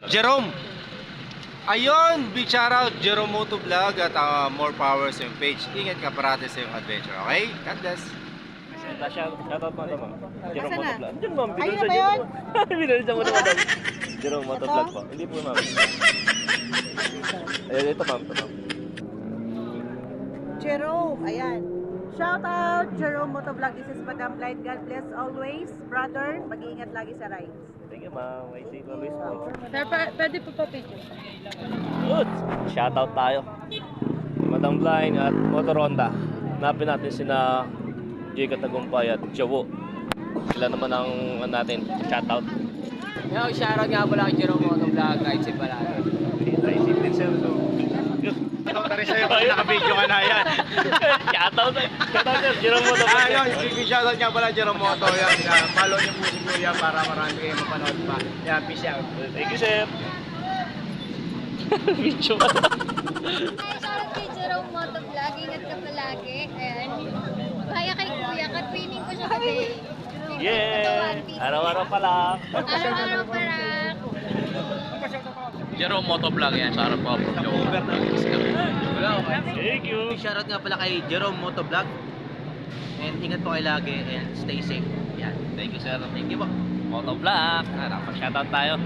Jerome! Ayun! Big shoutout Jerome Moto Vlog at more power sa yung page. Ingat ka parati sa yung adventure, okay? God bless! Shoutout mo naman. Jerome Asan na? Motovlog. Diyan ma'am, Ayun binulsa na ba yun? Binulsa mo naman. Jerome Motovlog po. Hindi po ma'am. Ayun, ito ma'am. Ito ma'am. Jerome, ayan. Shout out Jerome Motovlog. This is Madam Light. God bless always, brother. Mag-iingat lagi sa rides. Thank you ma'am. May safe always po. Sir, pwede po pa picture. Good. Shoutout tayo. Madam Blind at Motor Honda. Hanapin natin sina Jay Katagumpay at Jawo. Sila naman ang natin. Shoutout. Yo, shoutout nga pala kay Jerome Motovlog, kahit si Palado. Naisip din sir. Shoutout na rin sa'yo kung naka-video ka na yan. Shoutout sir. Jerome Motovlog. Ayun, big shoutout nga pala Jerome Moto. Yan, follow niyo po si Kuya para marami kayo mapanood pa. Yan, peace out. Thank you sir. Video ka na. Shoutout kay Jerome Motovlog, ingat ka palagi. Ayan. Kaya kay Kuya, ka-training ko siya today. Yeah! Araw-araw pala. Araw-araw para. Jerome Motovlog yan, shoutout po from Joe. Thank you. Shoutout nga pala kay Jerome Motovlog. And ingat po kayo lagi and stay safe. Yan. Thank you sir. Thank you po. Motovlog. Shoutout tayo.